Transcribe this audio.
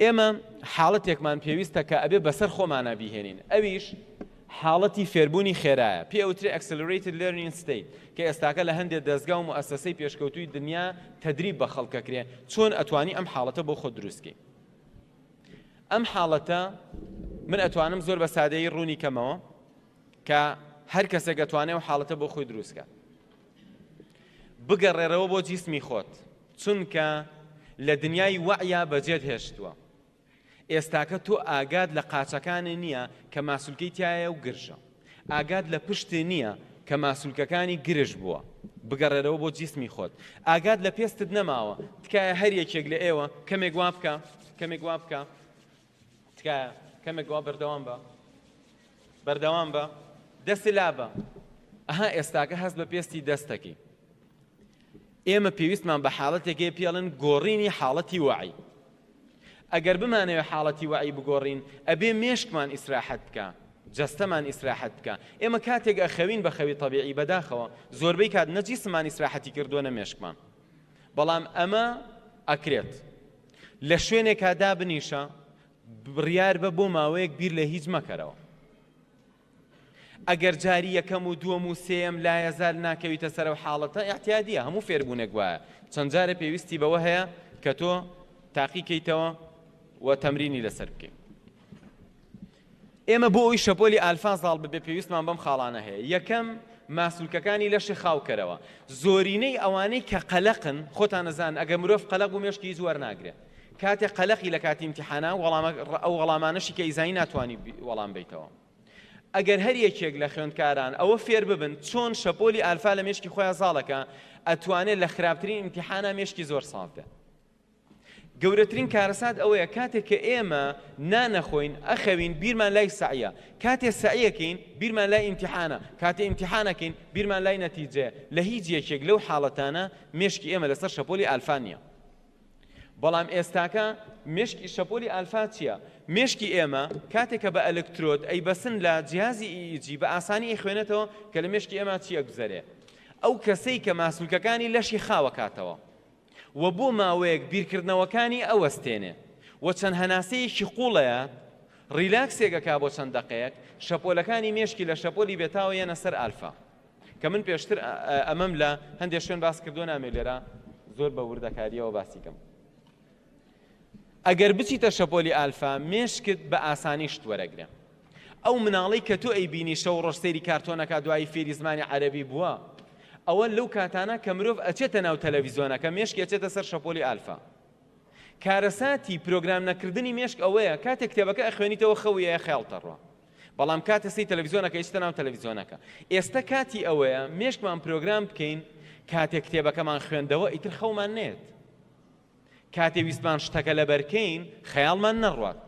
ئێمە حاڵەتێکمان پێویستە کە ئەبێ بەسەر خۆمانە بیهێنین. ئەویش حاڵەتی فێربوونی خێرایە، پێ ئەوترێ accelerated learning state، کە ئێستاکە لە هەندێک دەستگا و مؤسسەی پێشکەوتووی دنیا تەدریب بە خەڵکەکرێ چۆن ئەتوانی ئەم حاڵەتە بۆ خۆ دروستکەی. ئەم حاڵەتە من ئەتوانم زۆر بە سادەیی ڕوونی کەمەوە کە هەر کەسێک ئەتوانێ و حاڵەتە بۆ خۆی دروستکە. بگەڕێرەوە بۆ جیسمی خۆت، چونکە لە دنیای وەعیا بەجێت هێشتووە. ئێستاکە تۆ ئاگاد لە قاچەکانی نییە کە ماسوولکەی تایە و گرژە، ئاگاد لە پشتی نییە کە ماسوولکەکانی گرژ بووە. بگەڕێرەوە بۆ جیسمی خۆت، ئاگاد لە پێستت نەماوە تکایە هەر یەکێک لە ئێوە کەمێک وا بکە، کەمێک وا بکە، تکایە کەمێک وا بەردەوام بە دەستی لا بە. ئەها ئێستاکە هەست بە پێستی دەستەکەی. ئێمە پێویستمان بە حاڵەتێکی پێڵن گۆڕینی حاڵەتی وعی. ئەگەر بمانەوە حاڵەتی وعی بگۆڕین ئەبێ مێشکمان ئیسراحەت بکە، جەستەمان ئیسراحەت بکە. ئێمە کاتێک ئەخەوین بە خەوی طەبیعی بەداخەوە زۆربەی کات نەجیسمان ئیسراحەتی کردووە مێشکمان، بەڵام ئەمە ئەکرێت لە شوێنێکا دابنیشە بڕیار بە بۆ ماوەیەک بیر لە هیچ مەکەرەوە. ئەگەر جاری یەکەم و دووەم و سێم لایەزال ناکەویتە سەر و حاڵەتە احتیادیە، هەموو فێربوونێک وایە. چەند جارە پێویستی بەوە هەیە کە تۆ تاقیکەیتەوە و تەمرینی لەسەر بکەیت. ئێمە بۆ ئەوی شەپۆلی ئالفازاڵ ببێ پێویستمان بەم خاڵانە هەیە. یەکەم ماسوولکەکانی لەشی خاوکەرەوە. زۆرینەی ئەوانەی کە قەلەقن، خۆتان نەزان ئەگەر مرۆڤ قەلەق و مێشکی زوەر ناگرێت، کاتێک قەلەقی لە کاتی ئیمتیحانە ئەو وەڵامانەشی کە ئیزایی ناتوانی وەڵام بیتەوە. ئەگەر هەر یەکێک لە خوێندکاران ئەوە فێر ببن چۆن شەپۆلی ئالفا لە مێشکی خۆیان زاڵەکە، ئەتوانێت لە خراپترین ئیمتیحانە مێشکی زۆر ساڵ بێت. گەورەترین کارەسات ئەوەیە کاتێک کە ئێمە نانەخۆین ئەخەوین بیرمان لای سعیە، کاتێ سعیەکەین بیرمان لای ئیمتیحانە، کاتێ ئیمتیحانەکەین بیرمان لای نەتیجەیە. لە هیچ یەکێک لەو حاڵەتانە مێشکی ئێمە لەسەر شەپۆلی ئالفا نییە. بەڵام ئێستاکە مێشکی شەپۆلی ئالفا چییە؟ مێشکی ئێمە کاتێک کە بە ئەلکترۆد ئەیبەسن لە جیهازی EEG بە ئاسانی ئەیخوێنێتەوە کە لە مێشکی ئێمە چی ئەگوزەرێ. ئەو کەسەی کە ماسوولکەکانی لەشی خاوە کاتەوە و بۆ ماوەیەک بیرکردنەوەکانی ئەوەستێنێ و چەند هەناسەیەکی قوڵەیە ڕیلاکسێکەکا بۆ چەند دەقەیەک، شەپۆلەکانی مێشکی لە شەپۆلی بێتاوە یەنە سەر ئالفا، کە من پێشتر ئەمەم لە هەندێک شوێن باس کردووە نامێ لێرە زۆر بە وردەکاریەوە باسی کەم. ئەگەر بچیتە شەپۆلی ئالفا مێشکت بە ئاسانی شت وەرەگرێ. ئەو مناڵەی کە تۆ ئەیبینی شەو ڕۆژ سەیری کارتۆنەکە دوایی فێری زمانی عەرەبی بووە، ئەوە لەو کاتانە کە مرۆڤ ئەچێتە ناو تەلەڤیزۆنەکە مێشکی ئەچێتە سەر شەپۆلی ئالفا. کارەساتی پرۆگرام نەکردنی مێشک ئەوەیە کاتێک کتێبەکە ئەخوێنیتەوە خەویە خەیاڵتەڕوە، بەڵام کاتە سەی تەلەڤیزۆنەکە ئیشتە ناو تەلەڤیزۆنەکە. ئێستا کاتی ئەوەیە مێشکمان پرۆگرام بکەین کاتێک کتێبەکەمان خوێندەوە ئیتر خەومان نێت، کاتێ ویستمان شتەکە لەبەرکەین خەیاڵمان نەڕوات.